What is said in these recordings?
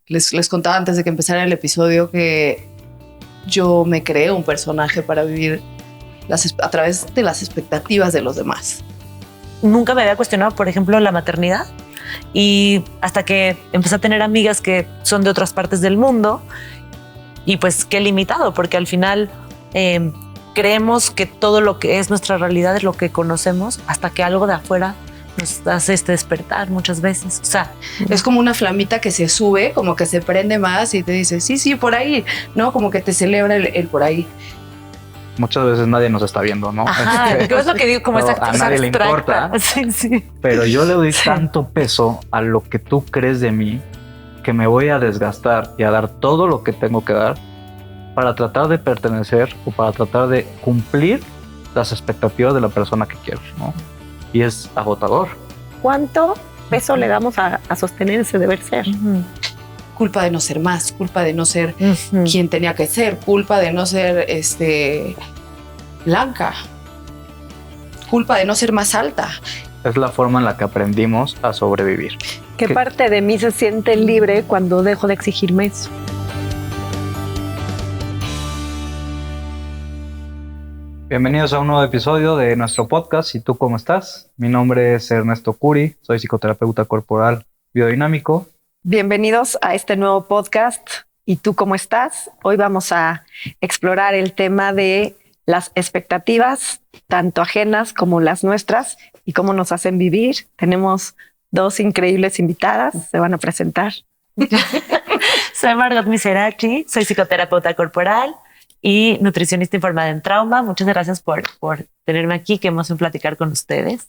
Les contaba antes de que empezara el episodio que yo me creé un personaje para vivir a través de las expectativas de los demás. Nunca me había cuestionado, por ejemplo, la maternidad, y hasta que empecé a tener amigas que son de otras partes del mundo, y pues qué limitado, porque al final creemos que todo lo que es nuestra realidad es lo que conocemos, hasta que algo de afuera nos hace despertar muchas veces. O sea, es como una flamita que se sube, como que se prende más y te dice, sí, por ahí, ¿no? Como que te celebra el por ahí. Muchas veces nadie nos está viendo, ¿no? Ajá, ¿qué es lo que digo? Como esta a nadie le importa. Sí. Pero yo le doy tanto peso a lo que tú crees de mí que me voy a desgastar y a dar todo lo que tengo que dar para tratar de pertenecer o para tratar de cumplir las expectativas de la persona que quiero, ¿no? Y es agotador. ¿Cuánto peso le damos a sostener ese deber ser? Culpa de no ser más, culpa de no ser quien tenía que ser, culpa de no ser blanca, culpa de no ser más alta. Es la forma en la que aprendimos a sobrevivir. ¿Qué parte de mí se siente libre cuando dejo de exigirme eso? Bienvenidos a un nuevo episodio de nuestro podcast. ¿Y tú cómo estás? Mi nombre es Ernesto Curi, soy psicoterapeuta corporal biodinámico. Bienvenidos a este nuevo podcast. ¿Y tú cómo estás? Hoy vamos a explorar el tema de las expectativas, tanto ajenas como las nuestras, y cómo nos hacen vivir. Tenemos dos increíbles invitadas, se van a presentar. Soy Margot Miserachi, soy psicoterapeuta corporal y nutricionista informada en trauma. Muchas gracias por tenerme aquí, qué emoción platicar con ustedes.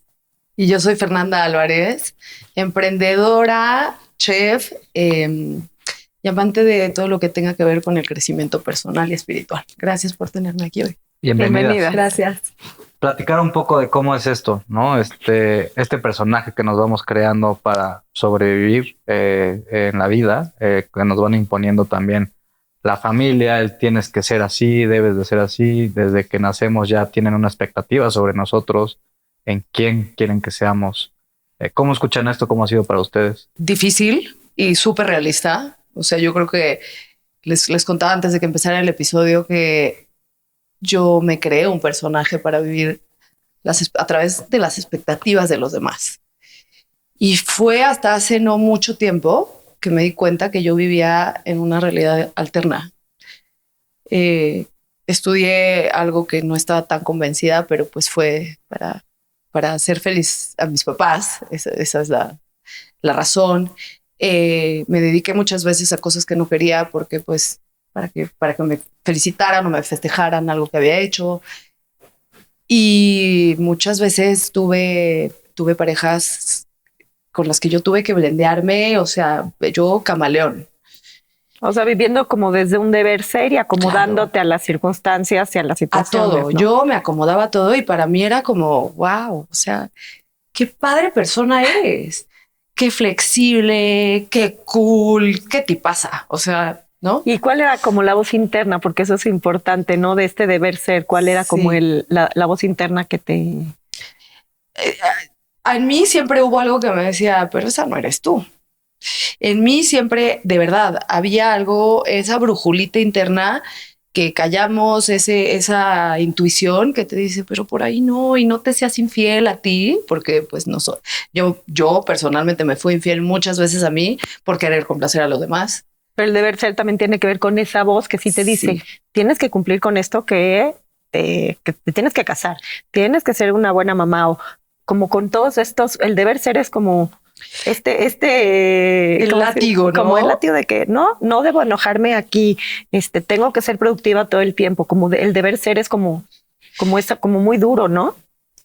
Y yo soy Fernanda Álvarez, emprendedora, chef y amante de todo lo que tenga que ver con el crecimiento personal y espiritual. Gracias por tenerme aquí hoy. Bienvenida. Gracias. Platicar un poco de cómo es esto, ¿no? Este personaje que nos vamos creando para sobrevivir en la vida, que nos van imponiendo también la familia, el tienes que ser así, debes de ser así. Desde que nacemos ya tienen una expectativa sobre nosotros, en quién quieren que seamos. ¿Cómo escuchan esto? ¿Cómo ha sido para ustedes? Difícil y súper realista. O sea, yo creo que les contaba antes de que empezara el episodio que yo me creé un personaje para vivir a través de las expectativas de los demás. Y fue hasta hace no mucho tiempo que me di cuenta que yo vivía en una realidad alterna. Estudié algo que no estaba tan convencida, pero pues fue para hacer feliz a mis papás. Esa es la razón. Me dediqué muchas veces a cosas que no quería porque pues para que me felicitaran o me festejaran algo que había hecho. Y muchas veces tuve parejas con las que yo tuve que blendearme, o sea, yo camaleón. O sea, viviendo como desde un deber ser y acomodándote a las circunstancias y a las situaciones. A todo. ¿No? Yo me acomodaba a todo y para mí era como, wow, o sea, qué padre persona eres. Qué flexible, qué cool, qué tipaza. O sea, ¿no? ¿Y cuál era como la voz interna? Porque eso es importante, ¿no? De este deber ser. ¿Cuál era como la voz interna que te...? En mí siempre hubo algo que me decía, pero esa no eres tú. En mí siempre, de verdad, había algo, esa brujulita interna que callamos, esa intuición que te dice, pero por ahí no, y no te seas infiel a ti, porque pues no soy. Yo personalmente me fui infiel muchas veces a mí por querer complacer a los demás. Pero el deber ser también tiene que ver con esa voz que sí te dice, tienes que cumplir con esto que te tienes que casar, tienes que ser una buena mamá, o como con todos estos, el deber ser es como el látigo, ¿no? Como el látigo de que no debo enojarme aquí, tengo que ser productiva todo el tiempo, como el deber ser es como muy duro, ¿no?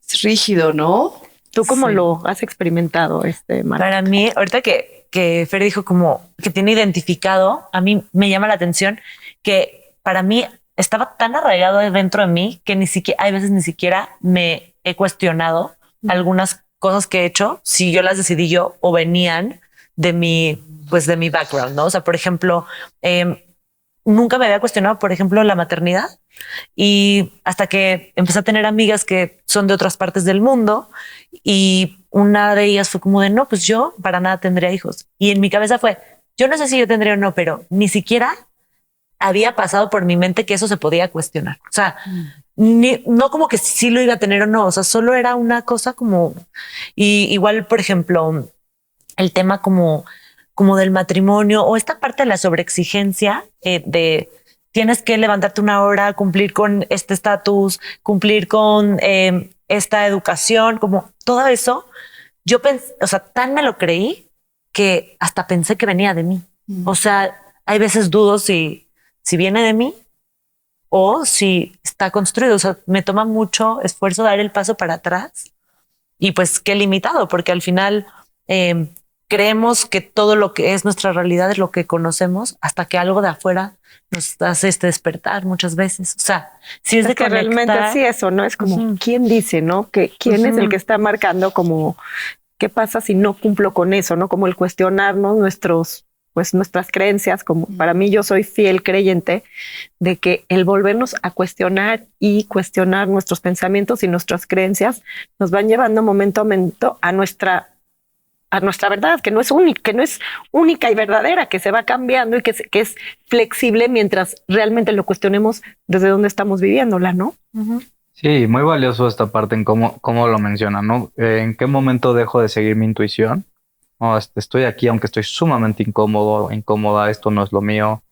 Es rígido, ¿no? ¿Tú cómo lo has experimentado, Marta? Para mí, ahorita que Fer dijo como que tiene identificado, a mí me llama la atención que para mí estaba tan arraigado dentro de mí que hay veces ni siquiera me he cuestionado algunas cosas que he hecho, si yo las decidí yo o venían de mi background, ¿no? O sea, por ejemplo, nunca me había cuestionado, por ejemplo, la maternidad, y hasta que empecé a tener amigas que son de otras partes del mundo, y una de ellas fue como de, no, pues yo para nada tendría hijos. Y en mi cabeza fue, yo no sé si yo tendría o no, pero ni siquiera había pasado por mi mente que eso se podía cuestionar. O sea, no como que sí lo iba a tener o no, o sea, solo era una cosa como, y igual, por ejemplo, el tema como del matrimonio o esta parte de la sobreexigencia de tienes que levantarte una hora, cumplir con este estatus, cumplir con esta educación, como todo eso. Yo pensé, o sea, tan me lo creí que hasta pensé que venía de mí. O sea, hay veces dudo si viene de mí o si está construido. O sea, me toma mucho esfuerzo dar el paso para atrás y pues qué limitado, porque al final creemos que todo lo que es nuestra realidad es lo que conocemos hasta que algo de afuera nos hace despertar muchas veces. O sea, si es de que conectar, realmente así eso, ¿no? Es como, ¿quién dice, no? Que quién es el que está marcando como, ¿qué pasa si no cumplo con eso, no? Como el cuestionarnos nuestras creencias, como para mí yo soy fiel creyente de que el volvernos a cuestionar y cuestionar nuestros pensamientos y nuestras creencias nos van llevando momento a momento a nuestra verdad, que no es única y verdadera, que se va cambiando y que es flexible mientras realmente lo cuestionemos desde donde estamos viviéndola, ¿no? Sí, muy valioso esta parte en cómo lo mencionan, ¿no? ¿En qué momento dejo de seguir mi intuición? No, estoy aquí, aunque estoy sumamente incómoda, esto no es lo mío.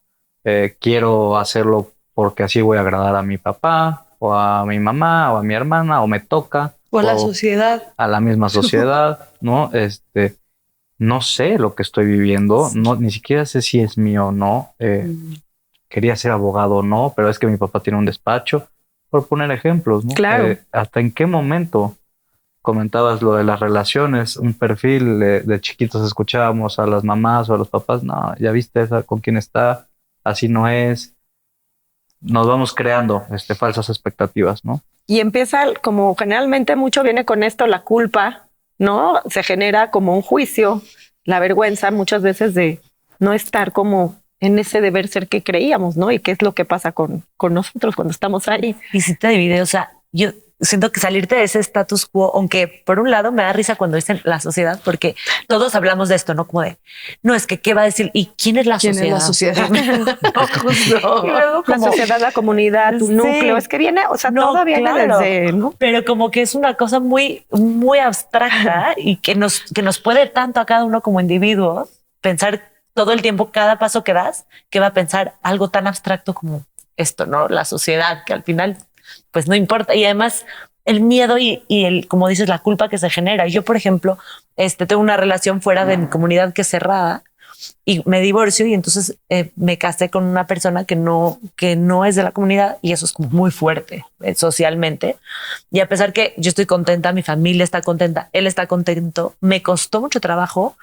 Quiero hacerlo porque así voy a agradar a mi papá, o a mi mamá, o a mi hermana, o me toca. O a la sociedad. A la misma sociedad, ¿no? No sé lo que estoy viviendo, no, ni siquiera sé si es mío o no. Quería ser abogado o no, pero es que mi papá tiene un despacho, por poner ejemplos, ¿no? Claro. ¿Hasta en qué momento comentabas lo de las relaciones? Un perfil de chiquitos escuchábamos a las mamás o a los papás, no, ya viste esa con quién está, así no es. Nos vamos creando falsas expectativas, ¿no? Y empieza, como generalmente mucho viene con esto, la culpa, ¿no? Se genera como un juicio, la vergüenza muchas veces de no estar como en ese deber ser que creíamos, ¿no? Y qué es lo que pasa con nosotros cuando estamos ahí. Y si te divide, o sea, yo siento que salirte de ese status quo, aunque por un lado me da risa cuando dicen la sociedad, porque todos hablamos de esto, ¿no? Como de, no, es que qué va a decir, ¿y quién es la sociedad? ¿Quién es la sociedad? No, justo. Y luego la sociedad, la comunidad, tu núcleo, es que viene, o sea, todo viene desde, ¿no? Pero como que es una cosa muy, muy abstracta y que nos puede tanto a cada uno como individuos pensar todo el tiempo, cada paso que das, que va a pensar algo tan abstracto como esto, ¿no? La sociedad, que al final pues no importa. Y además el miedo y el, como dices, la culpa que se genera. Yo, por ejemplo, tengo una relación fuera de mi comunidad que es cerrada y me divorcio y entonces me casé con una persona que no es de la comunidad y eso es como muy fuerte socialmente. Y a pesar que yo estoy contenta, mi familia está contenta, él está contento, me costó mucho trabajo,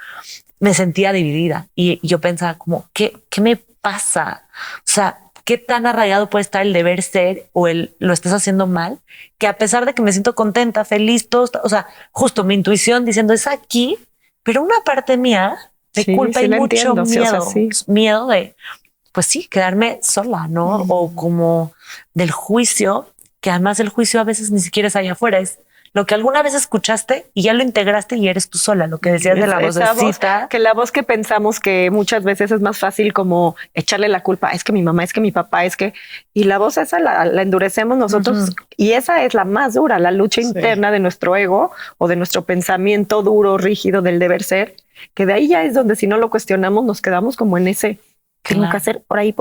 me sentía dividida y yo pensaba como, ¿qué me pasa? O sea, ¿qué tan arraigado puede estar el deber ser o el lo estás haciendo mal? Que a pesar de que me siento contenta, feliz, todo, o sea, justo mi intuición diciendo es aquí, pero una parte mía de culpa y mucho miedo, sí, o sea, sí. miedo de, pues sí, quedarme sola, ¿no? O como del juicio, que además el juicio a veces ni siquiera es allá afuera, es lo que alguna vez escuchaste y ya lo integraste y eres tú sola, lo que decías de la vocecita. Que la voz que pensamos que muchas veces es más fácil como echarle la culpa, es que mi mamá, es que mi papá, es que... Y la voz esa la endurecemos nosotros y esa es la más dura, la lucha interna de nuestro ego o de nuestro pensamiento duro, rígido del deber ser, que de ahí ya es donde si no lo cuestionamos nos quedamos como en ese... Tengo que hacer por ahí,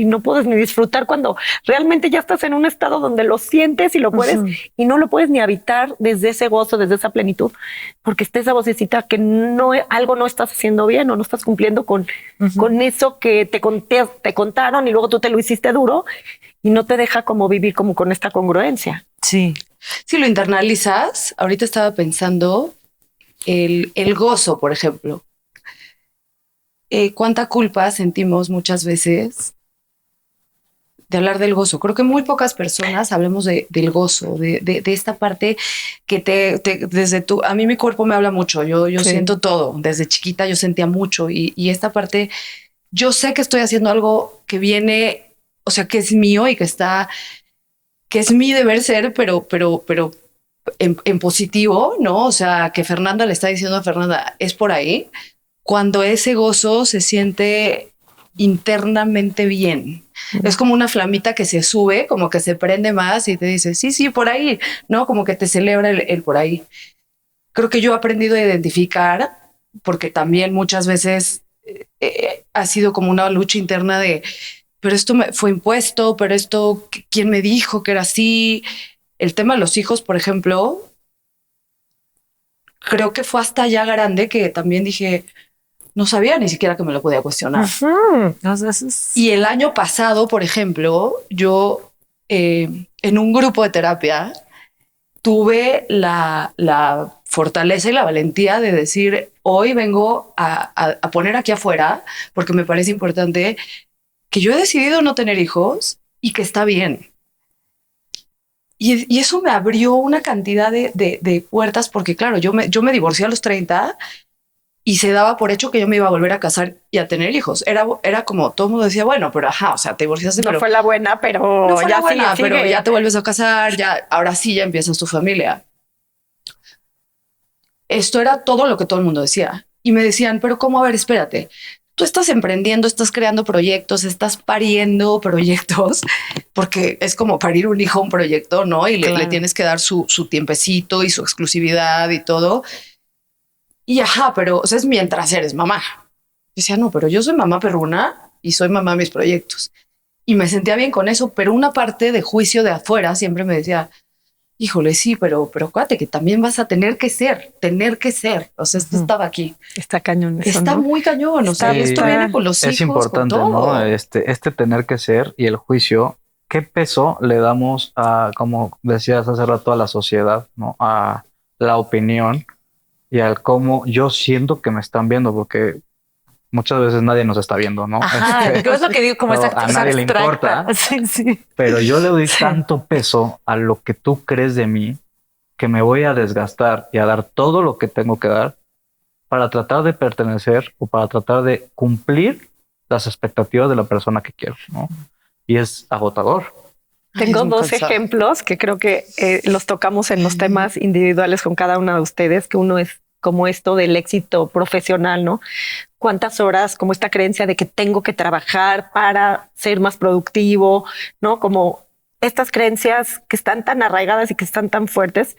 y no puedes ni disfrutar cuando realmente ya estás en un estado donde lo sientes y lo puedes, y no lo puedes ni habitar desde ese gozo, desde esa plenitud, porque está esa vocecita que algo no estás haciendo bien o no estás cumpliendo con eso que te contaron y luego tú te lo hiciste duro y no te deja como vivir como con esta congruencia. Sí. Si lo internalizas, ahorita estaba pensando el gozo, por ejemplo. ¿Cuánta culpa sentimos muchas veces de hablar del gozo? Creo que muy pocas personas hablemos del gozo, de esta parte que desde a mí mi cuerpo me habla mucho, yo siento todo, desde chiquita yo sentía mucho y esta parte, yo sé que estoy haciendo algo que viene, o sea, que es mío y que es mi deber ser, pero en positivo, ¿no? O sea, que Fernanda le está diciendo a Fernanda, es por ahí. cuando ese gozo se siente internamente bien. Es como una flamita que se sube, como que se prende más y te dice, sí, por ahí, ¿no? Como que te celebra el por ahí. Creo que yo he aprendido a identificar, porque también muchas veces ha sido como una lucha interna de, pero esto me fue impuesto, pero esto, ¿quién me dijo que era así? El tema de los hijos, por ejemplo, creo que fue hasta ya grande que también dije, no sabía ni siquiera que me lo podía cuestionar. Y el año pasado, por ejemplo, yo en un grupo de terapia tuve la fortaleza y la valentía de decir, hoy vengo a poner aquí afuera, porque me parece importante, que yo he decidido no tener hijos y que está bien. Y eso me abrió una cantidad de puertas, porque claro, yo me divorcié a los 30 y se daba por hecho que yo me iba a volver a casar y a tener hijos. Era como todo el mundo decía, bueno, pero ajá, o sea, te divorciaste, No pero fue la buena, pero no fue ya la buena, sigue, pero ya te vuelves a casar, ya, ahora sí ya empiezas tu familia. Esto era todo lo que todo el mundo decía. Y me decían, pero ¿cómo? A ver, espérate. Tú estás emprendiendo, estás creando proyectos, estás pariendo proyectos, porque es como parir un hijo, un proyecto, ¿no? Y le tienes que dar su tiempecito y su exclusividad y todo. Y ajá, pero o sea, es mientras eres mamá. Yo decía, no, pero yo soy mamá perruna y soy mamá de mis proyectos. Y me sentía bien con eso, pero una parte de juicio de afuera siempre me decía, híjole, sí, pero acuérdate que también vas a tener que ser. O sea, esto estaba aquí. Está cañón eso, Está ¿no? muy cañón. O sea, Sí, esto viene con los hijos, es importante, con todo. ¿no? Este tener que ser y el juicio, ¿qué peso le damos a, como decías hace rato, a la sociedad, ¿no? A la opinión y al cómo yo siento que me están viendo, porque muchas veces nadie nos está viendo, ¿no? Ajá, es lo que digo, como no, esa a nadie le importa. Sí. Pero yo le doy tanto peso a lo que tú crees de mí que me voy a desgastar y a dar todo lo que tengo que dar para tratar de pertenecer o para tratar de cumplir las expectativas de la persona que quiero, ¿no? Y es agotador. Tengo dos ejemplos que creo que los tocamos en los temas individuales con cada una de ustedes, que uno es como esto del éxito profesional, ¿no? Cuántas horas, como esta creencia de que tengo que trabajar para ser más productivo, ¿no? Como estas creencias que están tan arraigadas y que están tan fuertes,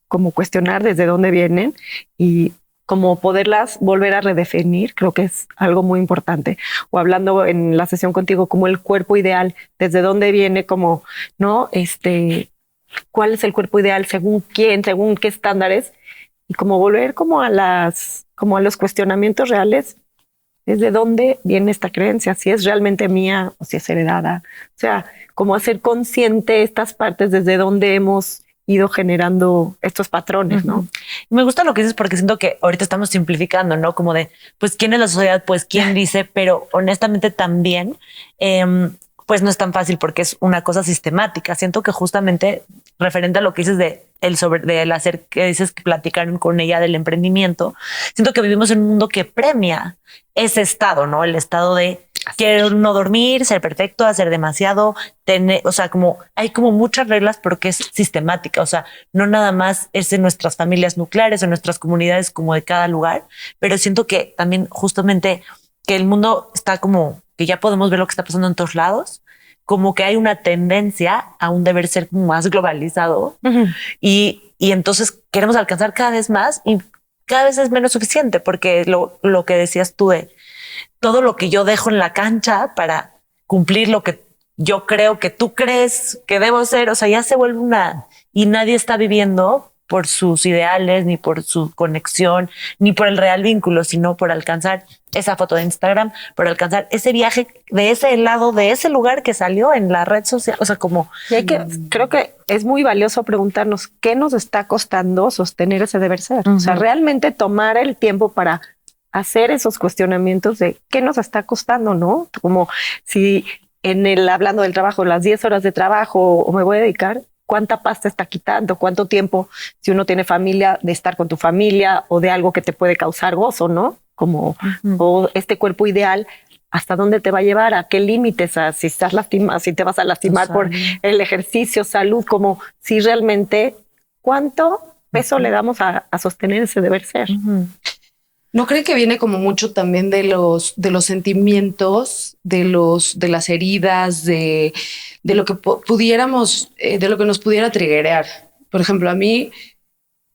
como cuestionar desde dónde vienen y como poderlas volver a redefinir, creo que es algo muy importante. O hablando en la sesión contigo, como el cuerpo ideal, desde dónde viene, como, ¿no? ¿Cuál es el cuerpo ideal? ¿Según quién? ¿Según qué estándares? Y como volver como a los cuestionamientos reales, desde dónde viene esta creencia, si es realmente mía o si es heredada. O sea, como hacer consciente estas partes desde donde hemos ido generando estos patrones, ¿no? Me gusta lo que dices porque siento que ahorita estamos simplificando, ¿no? Como de, pues, ¿quién es la sociedad? Pues, ¿quién dice? Pero honestamente también, pues no es tan fácil porque es una cosa sistemática. Siento que justamente referente a lo que dices del hacer, que dices que platicaron con ella del emprendimiento, siento que vivimos en un mundo que premia ese estado, ¿no? El estado de quiero no dormir, ser perfecto, hacer demasiado, tener, o sea, como hay como muchas reglas, pero que es sistemática. O sea, no nada más es en nuestras familias nucleares, en nuestras comunidades como de cada lugar, pero siento que también justamente que el mundo está como que ya podemos ver lo que está pasando en todos lados, como que hay una tendencia a un deber ser más globalizado y entonces queremos alcanzar cada vez más y cada vez es menos suficiente porque lo que decías tú de todo lo que yo dejo en la cancha para cumplir lo que yo creo que tú crees que debo ser, o sea, ya se vuelve y nadie está viviendo por sus ideales, ni por su conexión, ni por el real vínculo, sino por alcanzar esa foto de Instagram, por alcanzar ese viaje de ese helado, de ese lugar que salió en la red social. O sea, como... Y creo que es muy valioso preguntarnos qué nos está costando sostener ese deber ser. O sea, realmente tomar el tiempo para hacer esos cuestionamientos de qué nos está costando, ¿no? Como si hablando del trabajo, las 10 horas de trabajo o me voy a dedicar, ¿cuánta paz te está quitando? ¿Cuánto tiempo, si uno tiene familia, de estar con tu familia o de algo que te puede causar gozo, ¿no? Como o este cuerpo ideal, ¿hasta dónde te va a llevar? ¿A qué límites? Si estás lastimado, si te vas a lastimar por el ejercicio, salud, como si realmente, ¿cuánto peso le damos a sostener ese deber ser? ¿No cree que viene como mucho también de los sentimientos, de las heridas, de lo que pudiéramos, de lo que nos pudiera triggerear? Por ejemplo, a mí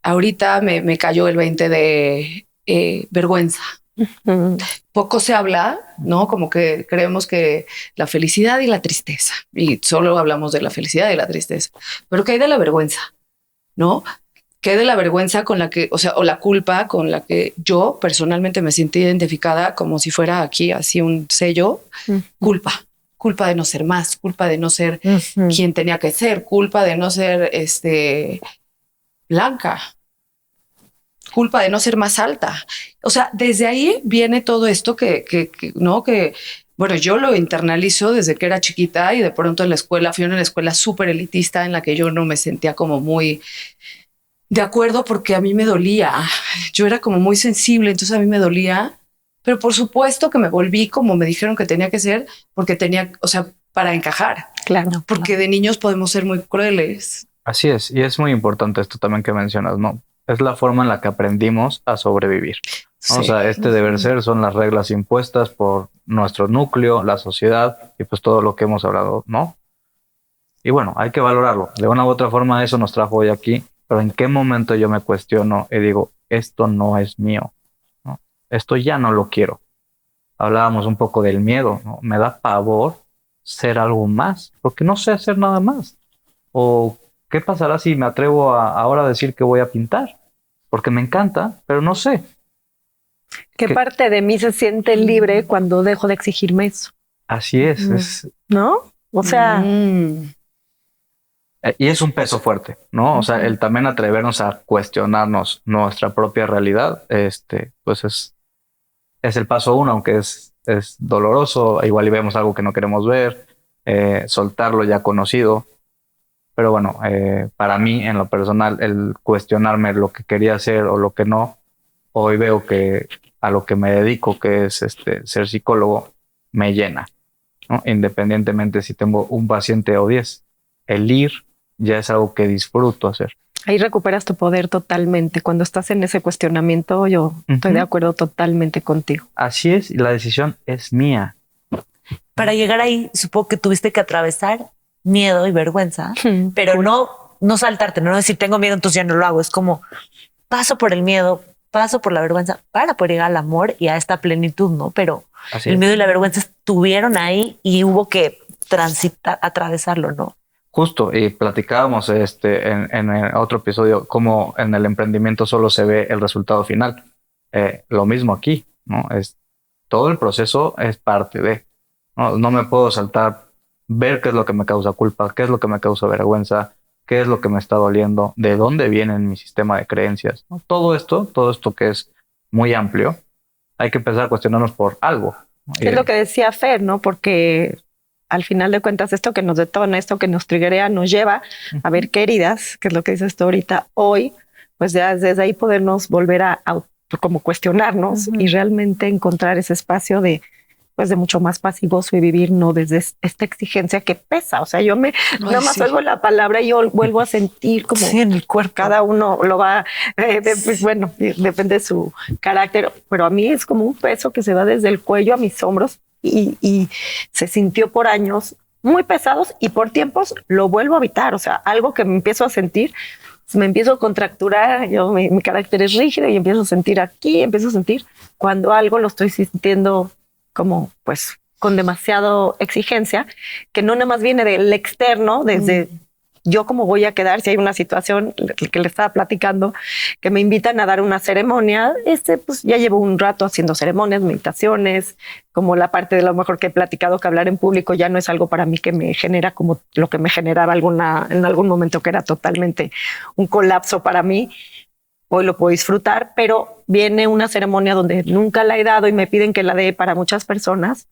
ahorita me cayó el 20 de vergüenza. Poco se habla, ¿no? Como que creemos que la felicidad y la tristeza, y solo hablamos de la felicidad y la tristeza, pero ¿qué hay de la vergüenza? ¿No? ¿Qué hay de la vergüenza con la que, o sea, o la culpa con la que yo personalmente me siento identificada como si fuera aquí así un sello? Culpa de no ser más, culpa de no ser quien tenía que ser, culpa de no ser blanca, culpa de no ser más alta. O sea, desde ahí viene todo esto ¿no? Que, bueno, yo lo internalizo desde que era chiquita y de pronto en la escuela, fui a una escuela súper elitista en la que yo no me sentía como muy de acuerdo porque a mí me dolía. Yo era como muy sensible, entonces a mí me dolía. Pero por supuesto que me volví como me dijeron que tenía que ser porque tenía, o sea, para encajar. Claro. Porque de niños podemos ser muy crueles. Así es, y es muy importante esto también que mencionas, ¿no? Es la forma en la que aprendimos a sobrevivir. ¿No? Sí. O sea, este deber ser son las reglas impuestas por nuestro núcleo, la sociedad y pues todo lo que hemos hablado, ¿no? Y bueno, hay que valorarlo. De una u otra forma eso nos trajo hoy aquí, pero ¿en qué momento yo me cuestiono y digo, esto no es mío, ¿no? Esto ya no lo quiero? Hablábamos un poco del miedo, ¿no? Me da pavor ser algo más, porque no sé hacer nada más. O ¿qué pasará si me atrevo ahora a decir que voy a pintar? Porque me encanta, pero no sé. ¿Qué parte de mí se siente libre cuando dejo de exigirme eso? Así es. ¿No? O sea, Y es un peso fuerte, ¿no? O sea, el también atrevernos a cuestionarnos nuestra propia realidad, pues es el paso uno, aunque es doloroso. Igual y vemos algo que no queremos ver, soltar lo ya conocido. Pero bueno, para mí, en lo personal, el cuestionarme lo que quería hacer o lo que no, hoy veo que a lo que me dedico, que es ser psicólogo, me llena, ¿no? Independientemente si tengo un paciente o 10, el ir ya es algo que disfruto hacer. ahí recuperas tu poder totalmente. Cuando estás en ese cuestionamiento, yo estoy de acuerdo totalmente contigo. Así es, y la decisión es mía. Para llegar ahí, supongo que tuviste que atravesar miedo y vergüenza, pero no saltarte, no decir tengo miedo, entonces ya no lo hago. Es como paso por el miedo, paso por la vergüenza para poder llegar al amor y a esta plenitud, ¿no? Pero Así el es. miedo y la vergüenza estuvieron ahí y hubo que atravesarlo, ¿no? Justo, y platicábamos en el otro episodio cómo en el emprendimiento solo se ve el resultado final. Lo mismo aquí, ¿no? Todo el proceso es parte de. No me puedo saltar, ver qué es lo que me causa culpa, qué es lo que me causa vergüenza, qué es lo que me está doliendo, de dónde viene mi sistema de creencias, ¿no? Todo esto que es muy amplio, hay que empezar a cuestionarnos por algo, ¿no? Es lo que decía Fer, ¿no? Porque al final de cuentas esto que nos detona, esto que nos triggerea, nos lleva a ver qué heridas, que es lo que dices tú ahorita, hoy, pues ya desde ahí podernos volver a como cuestionarnos y realmente encontrar ese espacio de mucho más paz y gozo y vivir no desde esta exigencia que pesa. O sea, yo nada más oigo la palabra y yo vuelvo a sentir como en el cuerpo. Cada uno lo va, bueno, depende de su carácter, pero a mí es como un peso que se va desde el cuello a mis hombros y se sintió por años muy pesados y por tiempos lo vuelvo a habitar. O sea, algo que me empiezo a sentir, me empiezo a contracturar, mi carácter es rígido y empiezo a sentir aquí, empiezo a sentir cuando algo lo estoy sintiendo como pues con demasiado exigencia, que no nada más viene del externo, desde yo cómo voy a quedar si hay una situación que le estaba platicando, que me invitan a dar una ceremonia, pues ya llevo un rato haciendo ceremonias, meditaciones, como la parte de lo mejor que he platicado, que hablar en público ya no es algo para mí que me genera como lo que me generaba en algún momento que era totalmente un colapso para mí. Hoy lo puedo disfrutar, pero viene una ceremonia donde nunca la he dado y me piden que la dé para muchas personas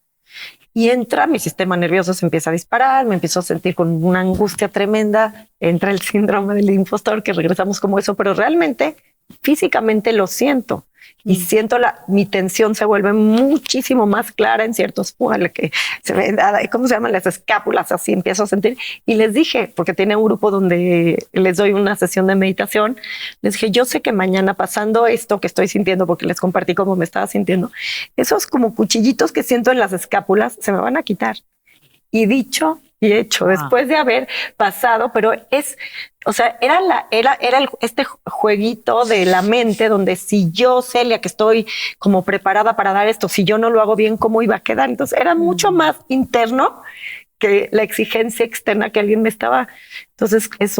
y mi sistema nervioso se empieza a disparar, me empiezo a sentir con una angustia tremenda, entra el síndrome del impostor, que regresamos como eso, pero realmente físicamente lo siento. Y siento mi tensión se vuelve muchísimo más clara en ciertos puntos, que se me ¿cómo se llaman? Las escápulas, así empiezo a sentir. Y les dije, porque tiene un grupo donde les doy una sesión de meditación, les dije, yo sé que mañana pasando esto que estoy sintiendo, porque les compartí cómo me estaba sintiendo, esos como cuchillitos que siento en las escápulas se me van a quitar. Y dicho y hecho, después de haber pasado, pero era este jueguito de la mente donde si yo, Celia, que estoy como preparada para dar esto, si yo no lo hago bien, ¿cómo iba a quedar? Entonces era mucho más interno que la exigencia externa que alguien me estaba. Entonces es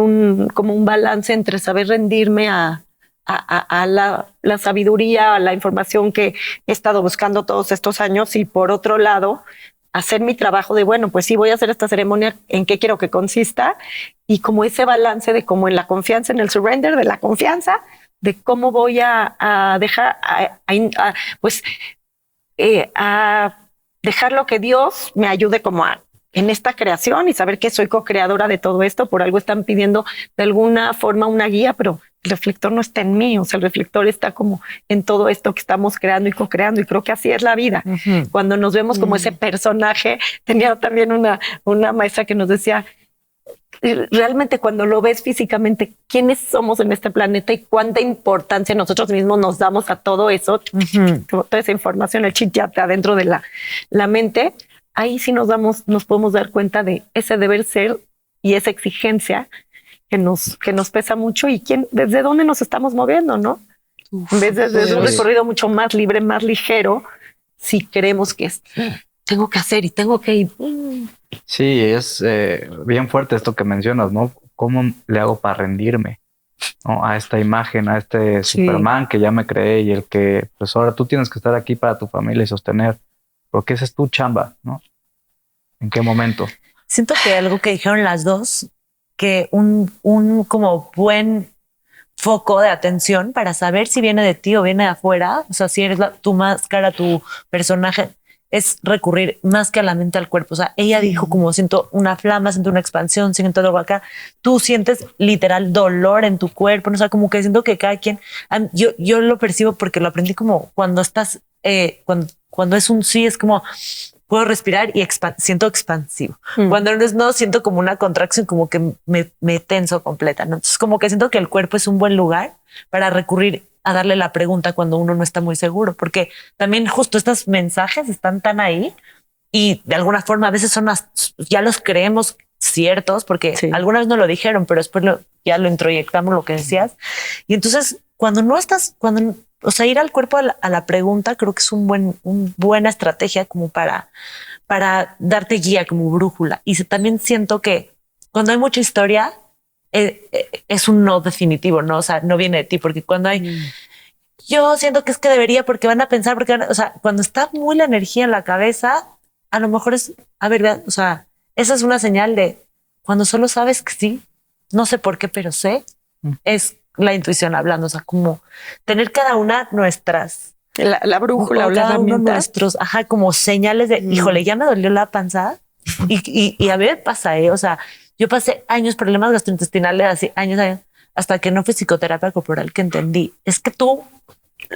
como un balance entre saber rendirme a la sabiduría, a la información que he estado buscando todos estos años, y por otro lado, hacer mi trabajo de, bueno, pues sí, voy a hacer esta ceremonia, ¿en qué quiero que consista? Y como ese balance de como en la confianza, en el surrender de la confianza, de cómo voy a dejar, a dejar lo que Dios me ayude como en esta creación, y saber que soy co-creadora de todo esto. Por algo están pidiendo de alguna forma una guía, pero el reflector no está en mí, o sea, el reflector está como en todo esto que estamos creando y co-creando, y creo que así es la vida. Cuando nos vemos como ese personaje, tenía también una maestra que nos decía, realmente cuando lo ves físicamente, quiénes somos en este planeta y cuánta importancia nosotros mismos nos damos a todo eso, toda esa información, el chit chat adentro de la mente, ahí sí nos podemos dar cuenta de ese deber ser y esa exigencia que nos pesa mucho, y desde dónde nos estamos moviendo, ¿no? En vez de desde un recorrido mucho más libre, más ligero, si creemos que tengo que hacer y tengo que ir. Sí, es bien fuerte esto que mencionas, ¿no? ¿Cómo le hago para rendirme, ¿no? A esta imagen, a este Superman que ya me creé, y el que, pues ahora tú tienes que estar aquí para tu familia y sostener, porque esa es tu chamba, ¿no? ¿En qué momento? Siento que algo que dijeron las dos, que un como buen foco de atención para saber si viene de ti o viene de afuera, o sea, si eres tu máscara, tu personaje, es recurrir más que a la mente al cuerpo. O sea, ella dijo como siento una flama, siento una expansión, siento algo acá. Tú sientes literal dolor en tu cuerpo, ¿no? O sea, como que siento que cada quien, yo lo percibo porque lo aprendí como cuando estás, cuando es un sí, es como puedo respirar y siento expansivo. Cuando no es no, siento como una contracción, como que me tenso completa, ¿no? Entonces como que siento que el cuerpo es un buen lugar para recurrir a darle la pregunta cuando uno no está muy seguro, porque también justo estos mensajes están tan ahí y de alguna forma a veces ya los creemos ciertos, porque alguna vez no lo dijeron, pero después ya lo introyectamos, lo que decías. Y entonces o sea, ir al cuerpo a la pregunta creo que es una buena estrategia como para darte guía, como brújula. Y también siento que cuando hay mucha historia es un no definitivo, ¿no? O sea, no viene de ti, porque cuando hay yo siento que es que debería, porque van a pensar, o sea, cuando está muy la energía en la cabeza, a lo mejor o sea, esa es una señal de cuando solo sabes que sí, no sé por qué, pero sé, es la intuición hablando, o sea, como tener cada una nuestras la brújula o la herramienta, nuestros, como señales de, híjole, ya me dolió la panza y a ver, pasa, o sea, yo pasé problemas gastrointestinales, así años, hasta que no fue psicoterapia corporal que entendí, es que tú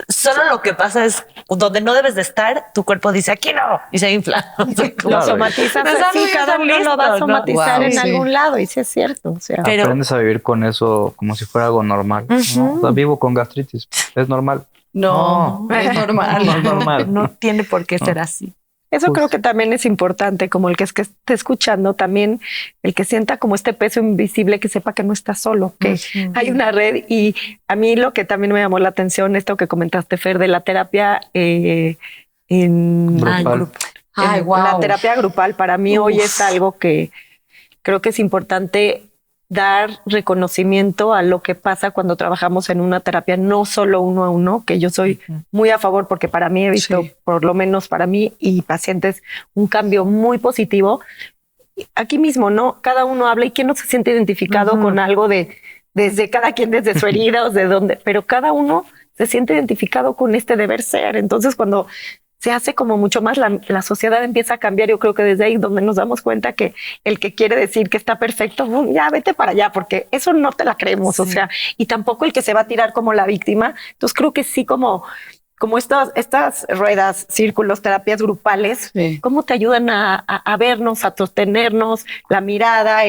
solo lo que pasa es donde no debes de estar, tu cuerpo dice aquí no y se infla. O sea, lo somatizas así, cada uno lo va a somatizar en algún lado, y sí es cierto. O sea, pero aprendes a vivir con eso como si fuera algo normal. ¿No? O sea, vivo con gastritis, es normal. No, es normal. No es normal. No tiene por qué ser así. Eso creo que también es importante, como el que esté escuchando, también el que sienta como este peso invisible, que sepa que no está solo, que hay una red. Y a mí lo que también me llamó la atención, esto que comentaste, Fer, de la terapia grupal. La terapia grupal, para mí hoy es algo que creo que es importante dar reconocimiento a lo que pasa cuando trabajamos en una terapia, no solo uno a uno, que yo soy muy a favor, porque para mí he visto, por lo menos para mí y pacientes, un cambio muy positivo. Aquí mismo, ¿no? Cada uno habla y quién no se siente identificado con algo desde cada quien, desde su herida o de dónde, pero cada uno se siente identificado con este deber ser. Entonces, cuando se hace como mucho más, la sociedad empieza a cambiar. Yo creo que desde ahí donde nos damos cuenta que el que quiere decir que está perfecto, ya vete para allá, porque eso no te la creemos, o sea, y tampoco el que se va a tirar como la víctima. Entonces creo que sí, como estas ruedas, círculos, terapias grupales, cómo te ayudan a vernos, a sostenernos, la mirada,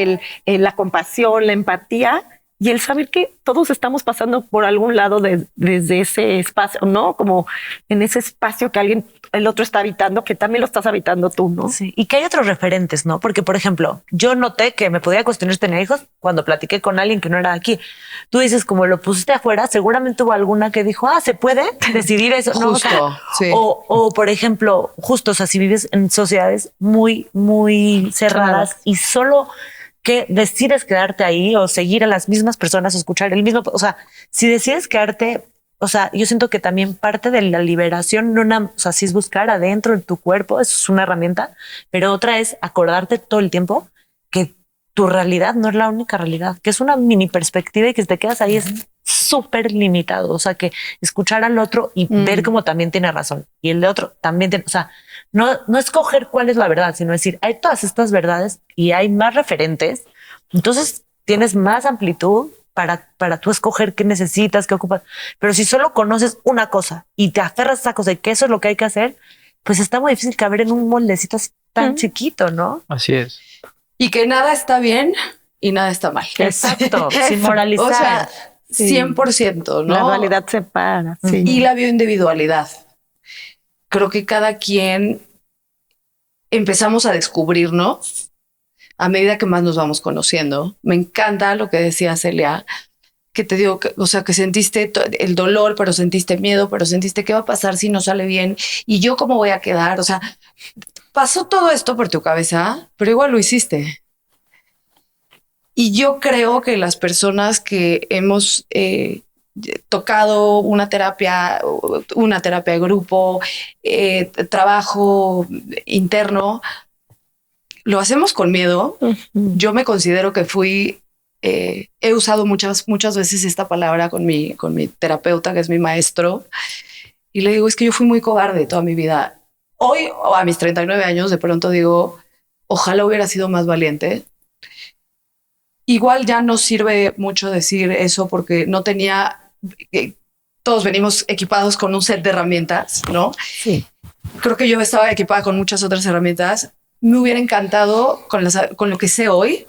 la compasión, la empatía, y el saber que todos estamos pasando por algún lado desde ese espacio, ¿no? Como en ese espacio que el otro está habitando, que también lo estás habitando tú, ¿no? Sí, y que hay otros referentes, ¿no? Porque, por ejemplo, yo noté que me podía cuestionar tener hijos cuando platiqué con alguien que no era aquí. Tú dices, como lo pusiste afuera, seguramente hubo alguna que dijo, ¿se puede decidir eso? Justo, ¿no? O sea, sí. O, por ejemplo, justo, o sea, si vives en sociedades muy, muy cerradas y solo que decides quedarte ahí o seguir a las mismas personas, escuchar el mismo, o sea, si decides quedarte, o sea, yo siento que también parte de la liberación, o sea, sí es buscar adentro en tu cuerpo, eso es una herramienta, pero otra es acordarte todo el tiempo que tu realidad no es la única realidad, que es una mini perspectiva y que si te quedas ahí es súper limitado. O sea, que escuchar al otro y ver cómo también tiene razón y el de otro también tiene, o sea, no escoger cuál es la verdad, sino decir, hay todas estas verdades y hay más referentes. Entonces tienes más amplitud para tú escoger qué necesitas, qué ocupas. Pero si solo conoces una cosa y te aferras a esa cosa y que eso es lo que hay que hacer, pues está muy difícil caber en un moldecito así tan chiquito, ¿no? Así es. Y que nada está bien y nada está mal. Exacto, sin moralizar. O sea, 100%, ¿no? La dualidad separa. Sí. Y la bioindividualidad. Creo que cada quien empezamos a descubrirnos a medida que más nos vamos conociendo. Me encanta lo que decía Celia, que te digo, o sea, que sentiste el dolor, pero sentiste miedo, pero sentiste qué va a pasar si no sale bien y yo cómo voy a quedar. O sea, pasó todo esto por tu cabeza, pero igual lo hiciste. Y yo creo que las personas que hemos tocado una terapia de grupo, trabajo interno, lo hacemos con miedo. Yo me considero que he usado muchas veces esta palabra con mi terapeuta, que es mi maestro, y le digo, es que yo fui muy cobarde toda mi vida. Hoy, a mis 39 años, de pronto digo, ojalá hubiera sido más valiente. Igual ya no sirve mucho decir eso porque no tenía... todos venimos equipados con un set de herramientas, ¿no? Sí. Creo que yo estaba equipada con muchas otras herramientas. Me hubiera encantado con lo que sé hoy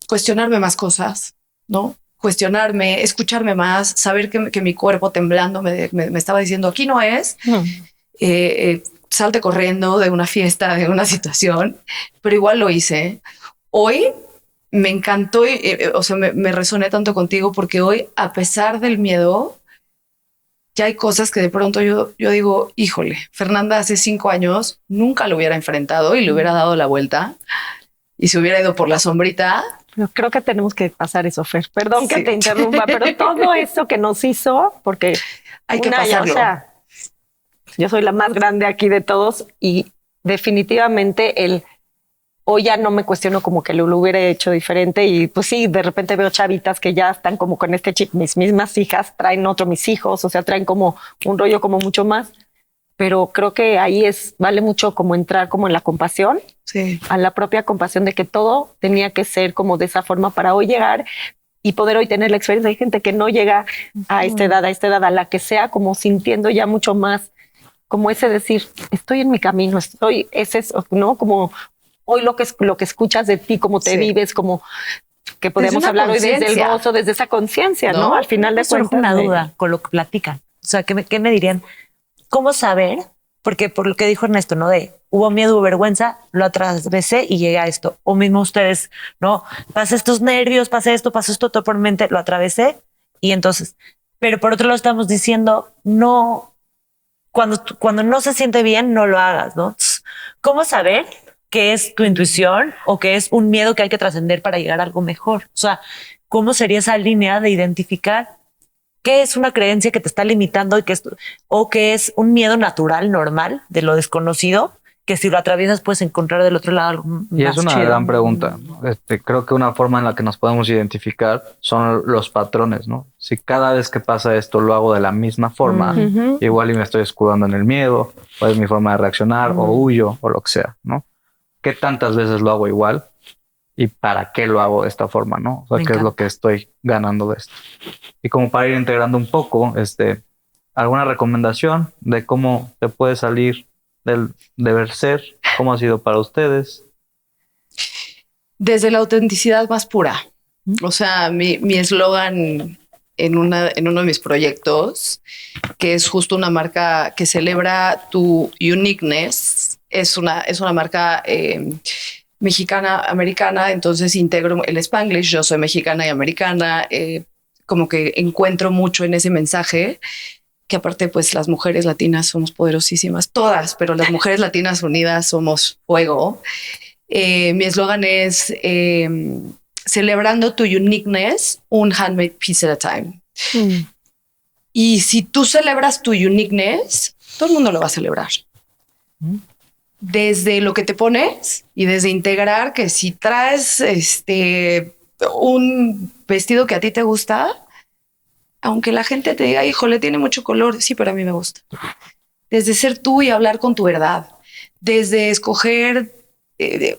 cuestionarme más cosas, ¿no? Cuestionarme, escucharme más, saber que mi cuerpo temblando me estaba diciendo aquí no es, salte corriendo de una fiesta, de una situación, pero igual lo hice. Hoy me encantó, o sea, me resoné tanto contigo porque hoy, a pesar del miedo, ya hay cosas que de pronto yo digo, híjole, Fernanda hace 5 años nunca lo hubiera enfrentado y le hubiera dado la vuelta y se hubiera ido por la sombrita. Yo creo que tenemos que pasar eso, Fer. Perdón que te interrumpa, pero todo eso que nos hizo, porque hay que pasarlo. O sea, yo soy la más grande aquí de todos y definitivamente hoy ya no me cuestiono como que lo hubiera hecho diferente y pues sí, de repente veo chavitas que ya están como con este chip, mis mismas hijas traen mis hijos, o sea, traen como un rollo como mucho más, pero creo que ahí vale mucho como entrar como en la compasión, a la propia compasión de que todo tenía que ser como de esa forma para hoy llegar y poder hoy tener la experiencia. Hay gente que no llega a esta edad, a la que sea, como sintiendo ya mucho más como ese decir, estoy en mi camino, ¿no? Como hoy lo que escuchas de ti, cómo te vives, como que podemos hablar hoy desde el gozo, desde esa conciencia, ¿no? Al final de cuentas. Una duda con lo que platican. O sea, ¿qué me dirían? ¿Cómo saber? Porque por lo que dijo Ernesto, ¿no? Hubo miedo, hubo vergüenza, lo atravesé y llegué a esto. O mismo ustedes, ¿no? Pasé estos nervios, pasé esto, pasó esto todo por mi mente, lo atravesé y entonces... Pero por otro lado estamos diciendo, no... Cuando no se siente bien, no lo hagas, ¿no? ¿Cómo saber qué es tu intuición o qué es un miedo que hay que trascender para llegar a algo mejor? O sea, ¿cómo sería esa línea de identificar qué es una creencia que te está limitando o qué es un miedo natural, normal, de lo desconocido, que si lo atraviesas puedes encontrar del otro lado algo Y más es una chido. gran pregunta. Creo que una forma en la que nos podemos identificar son los patrones, ¿no? Si cada vez que pasa esto lo hago de la misma forma, igual y me estoy escudando en el miedo, o es mi forma de reaccionar, o huyo, o lo que sea, ¿no? ¿Qué tantas veces lo hago igual? ¿Y para qué lo hago de esta forma, no? O sea, ¿qué es lo que estoy ganando de esto? Y como para ir integrando un poco, ¿alguna recomendación de cómo se puede salir del deber ser? ¿Cómo ha sido para ustedes? Desde la autenticidad más pura. O sea, mi eslogan en uno de mis proyectos, que es justo una marca que celebra tu uniqueness, es una marca mexicana, americana, entonces integro el Spanglish, yo soy mexicana y americana, como que encuentro mucho en ese mensaje, que aparte pues las mujeres latinas somos poderosísimas, todas, pero las mujeres latinas unidas somos fuego. Mi eslogan es celebrando tu uniqueness, un handmade piece at a time. Y si tú celebras tu uniqueness, todo el mundo lo va a celebrar. Desde lo que te pones y desde integrar que si traes un vestido que a ti te gusta, aunque la gente te diga, híjole, tiene mucho color, sí, pero a mí me gusta. Desde ser tú y hablar con tu verdad, desde escoger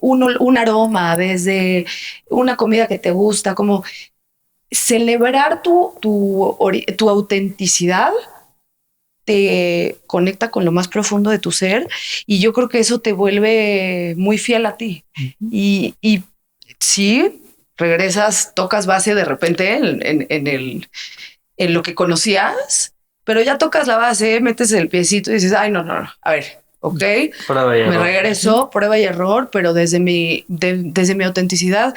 un aroma, desde una comida que te gusta, como celebrar tu autenticidad te conecta con lo más profundo de tu ser y yo creo que eso te vuelve muy fiel a ti. Y sí, regresas, tocas base de repente en lo que conocías, pero ya tocas la base, metes el piecito y dices, ay, no, a ver, ok, me regreso, prueba y error, pero desde mi autenticidad,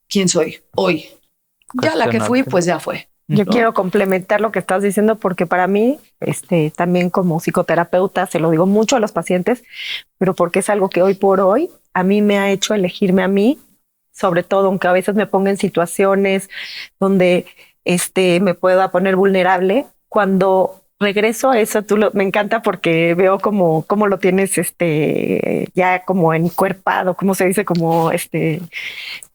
¿quién soy hoy? Ya la que fui, pues ya fue. Yo quiero complementar lo que estás diciendo porque para mí, también como psicoterapeuta, se lo digo mucho a los pacientes, pero porque es algo que hoy por hoy a mí me ha hecho elegirme a mí, sobre todo, aunque a veces me ponga en situaciones donde me pueda poner vulnerable. Cuando regreso a eso, me encanta porque veo cómo lo tienes ya como encuerpado, como se dice, como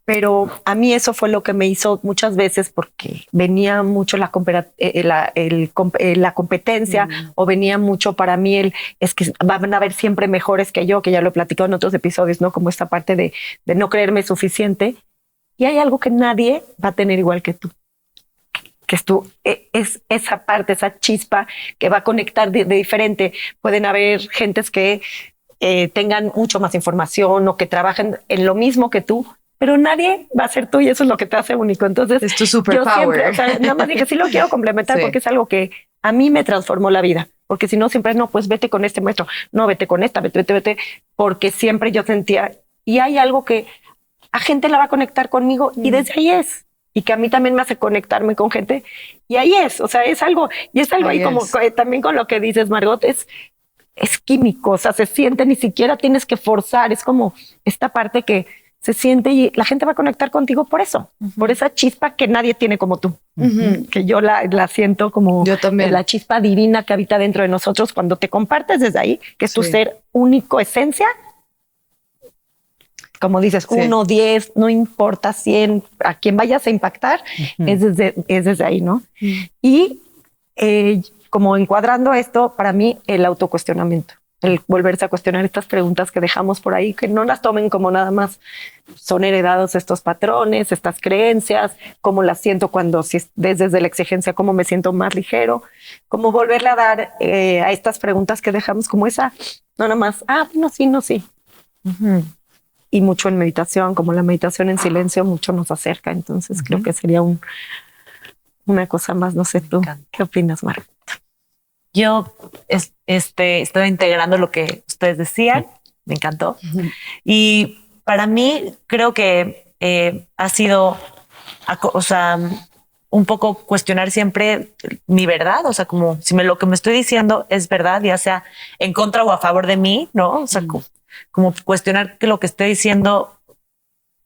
pero a mí eso fue lo que me hizo muchas veces porque venía mucho la competencia o venía mucho para mí es que van a haber siempre mejores que yo, que ya lo he platicado en otros episodios, ¿no? Como esta parte de no creerme suficiente. Y hay algo que nadie va a tener igual que tú. Es esa parte, esa chispa que va a conectar de diferente. Pueden haber gentes que tengan mucho más información o que trabajen en lo mismo que tú, pero nadie va a ser tú y eso es lo que te hace único. Entonces, es tu superpower. Nada más dije, sí lo quiero complementar porque es algo que a mí me transformó la vida. Porque si no, siempre no, pues vete con este maestro, no, vete con esta, vete, porque siempre yo sentía, y hay algo que a gente la va a conectar conmigo y desde ahí es. Y que a mí también me hace conectarme con gente y ahí es, o sea, es algo, y es algo ahí como también con lo que dices, Margot, es químico, o sea, se siente, ni siquiera tienes que forzar, es como esta parte que se siente y la gente va a conectar contigo por eso, por esa chispa que nadie tiene como tú, que yo la siento como yo también. La chispa divina que habita dentro de nosotros cuando te compartes desde ahí, que es tu ser único, esencia. Como dices, 1, 10, no importa 100, a quien vayas a impactar, es desde ahí, ¿no? Y como encuadrando esto, para mí, el autocuestionamiento, el volverse a cuestionar estas preguntas que dejamos por ahí, que no las tomen como nada más son heredados estos patrones, estas creencias, cómo las siento cuando desde la exigencia, cómo me siento más ligero, como volverle a dar a estas preguntas que dejamos como esa, no nada más, no, sí, no, sí. Y mucho en meditación, como la meditación en silencio, mucho nos acerca. Entonces creo que sería una cosa más. No sé tú, ¿qué opinas, Margot? Yo estoy integrando lo que ustedes decían, me encantó. Y para mí creo que ha sido, o sea, un poco cuestionar siempre mi verdad, o sea, como si lo que me estoy diciendo es verdad, ya sea en contra o a favor de mí, ¿no? O sea, como cuestionar que lo que estoy diciendo,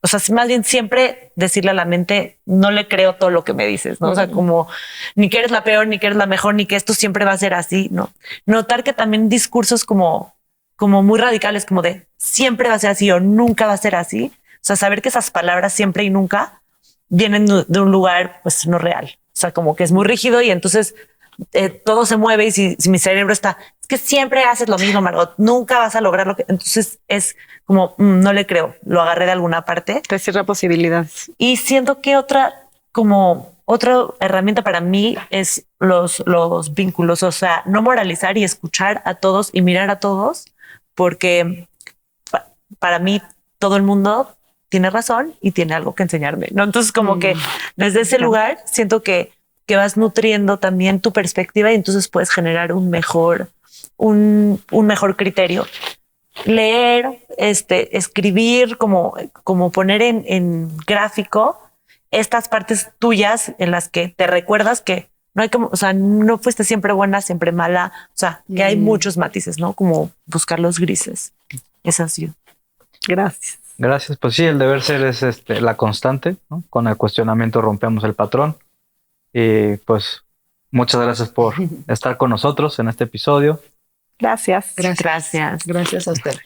o sea, más bien siempre decirle a la mente, no le creo todo lo que me dices, ¿no? O sea, como ni que eres la peor, ni que eres la mejor, ni que esto siempre va a ser así, ¿no? Notar que también discursos como como muy radicales, como de siempre va a ser así o nunca va a ser así. O sea, saber que esas palabras siempre y nunca vienen de un lugar pues no real. O sea, como que es muy rígido y entonces todo se mueve y si mi cerebro está, es que siempre haces lo mismo, Margot, nunca vas a lograr lo que... Entonces es como, no le creo, lo agarré de alguna parte. Te cierra posibilidades. Y siento que otra herramienta para mí es los vínculos, o sea, no moralizar y escuchar a todos y mirar a todos, porque para mí todo el mundo tiene razón y tiene algo que enseñarme, ¿no? Entonces como que desde ese lugar siento que vas nutriendo también tu perspectiva y entonces puedes generar un mejor criterio. Leer, escribir, como poner en gráfico estas partes tuyas en las que te recuerdas que no hay como, o sea, no fuiste siempre buena, siempre mala, o sea, que hay muchos matices, ¿no? Como buscar los grises. Es así. Gracias. Gracias. Pues sí, el deber ser es la constante, ¿no? Con el cuestionamiento rompemos el patrón. Y pues muchas gracias por estar con nosotros en este episodio. Gracias. Gracias. Gracias a usted.